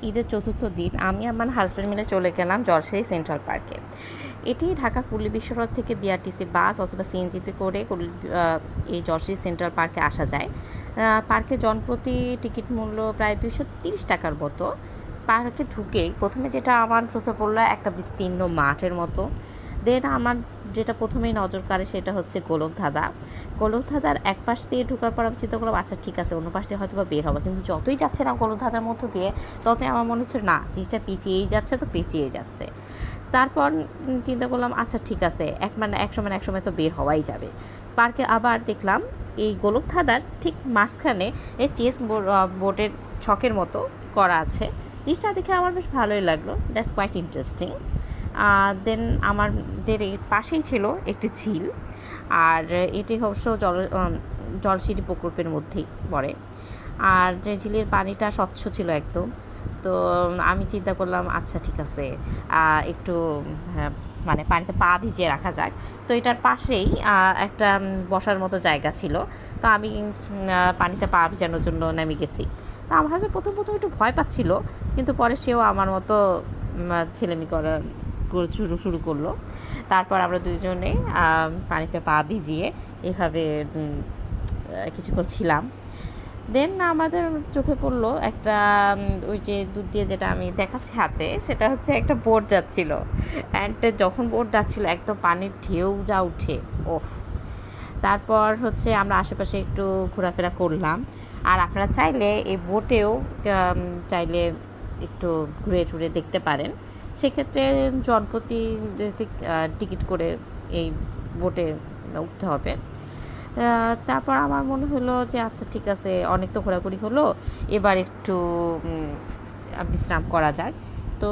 ঈদের চতুর্থ দিন আমি আমার হাজব্যান্ড মিলে চলে গেলাম জলসাই সেন্ট্রাল পার্কে। এটি ঢাকা কুলি বিশ্বরোড থেকে বিআরটিসি বাস অথবা সিএনজিতে করে এই জলসাই সেন্ট্রাল পার্কে আসা যায়। পার্কে জনপ্রতি টিকিট মূল্য প্রায় 230 টাকার মতো। পার্কে ঢুকেই প্রথমে যেটা আমার চোখে পড়লো একটা বিস্তীর্ণ মাঠের মতো। দেন আমার যেটা প্রথমেই নজর কাড়ে সেটা হচ্ছে গোলকধাঁধার এক পাশ দিয়ে ঢোকার পর আমি চিন্তা করলাম আচ্ছা ঠিক আছে অন্য পাশ দিয়ে হয়তো বা বের হবে, কিন্তু যতই যাচ্ছে না গোলকধাঁধার মধ্য দিয়ে ততই আমার মনে হচ্ছে না জিনিসটা পিছিয়েই যাচ্ছে তো পিছিয়েই যাচ্ছে। তারপর চিন্তা করলাম আচ্ছা ঠিক আছে এক সময় তো বের হওয়াই যাবে। পার্কে আবার দেখলাম এই গোলকধাঁধার ঠিক মাঝখানে এই চেস বোর্ডের ছকের মতো করা আছে। জিনিসটা দেখে আমার বেশ ভালোই লাগলো, দ্যাটস কোয়াইট ইন্টারেস্টিং। দেন আমাদের এর পাশেই ছিল একটি ঝিল, আর এটি অবশ্য জলসিঁড়ি প্রকল্পের মধ্যেই পড়ে। আর যে ঝিলের পানিটা স্বচ্ছ ছিল একদম। তো আমি চিন্তা করলাম আচ্ছা ঠিক আছে একটু মানে পানিতে পা ভিজিয়ে রাখা যাক। তো এটার পাশেই একটা বসার মতো জায়গা ছিল। তো আমি পানিতে পা ভিজানোর জন্য নেমে গেছি। তো আমার কাছে প্রথম একটু ভয় পাচ্ছিল, কিন্তু পরে সেও আমার মতো ছেলেমি শুরু করলো। তারপর আমরা দুজনে পানিতে পা ভিজিয়ে এভাবে কিছুক্ষণ ছিলাম। দেন আমাদের চোখে পড়লো একটা ওই যে দুধ দিয়ে যেটা আমি দেখাচ্ছি হাতে, সেটা হচ্ছে একটা বোট যাচ্ছিল। অ্যান্ড যখন বোট যাচ্ছিলো একদম পানির ঢেউ যা উঠে ওফ। তারপর হচ্ছে আমরা আশেপাশে একটু ঘোরাফেরা করলাম। আর আপনারা চাইলে এই বোটেও চাইলে একটু ঘুরে টুরে দেখতে পারেন। সেক্ষেত্রে জনপ্রতি টিকিট করে এই বোটে উঠতে হবে। তারপর আমার মনে হলো যে আচ্ছা ঠিক আছে অনেক তো ঘোরাঘুরি হলো, এবার একটু বিশ্রাম করা যায়। তো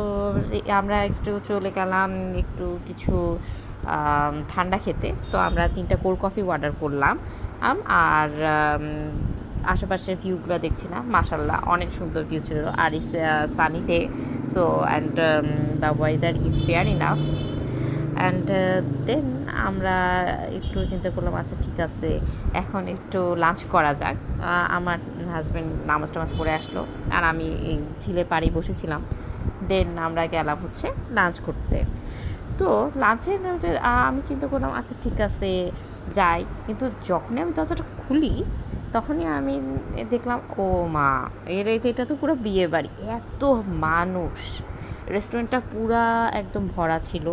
আমরা একটু চলে গেলাম একটু কিছু ঠান্ডা খেতে। তো আমরা 3টা কোল্ড কফি অর্ডার করলাম। আর আশেপাশের ভিউগুলো দেখছিলাম, মাশাআল্লাহ অনেক সুন্দর ভিউ ছিল। আর it's sunny day, so and the weather is fair enough. And then আমরা একটু চিন্তা করলাম আচ্ছা ঠিক আছে এখন একটু লাঞ্চ করা যাক। আমার হাজব্যান্ড নামাজ টামাজ পড়ে আসলো, আর আমি এই ঝিলের পাড়ে বসেছিলাম। দেন আমরা গেলাম হচ্ছে লাঞ্চ করতে। তো লাঞ্চের আমি চিন্তা করলাম আচ্ছা ঠিক আছে যাই, কিন্তু যখনই আমি দরজাটা খুলি তখনই আমি দেখলাম ও মা, এটা তো পুরো বিয়ে বাড়ি, এত মানুষ। রেস্টুরেন্টটা পুরা একদম ভরা ছিল,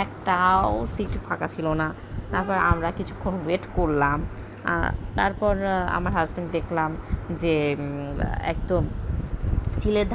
একটাও সিট ফাঁকা ছিল না। তারপর আমরা কিছুক্ষণ ওয়েট করলাম। তারপর আমার হাজব্যান্ড দেখলাম যে একদম ঝিলের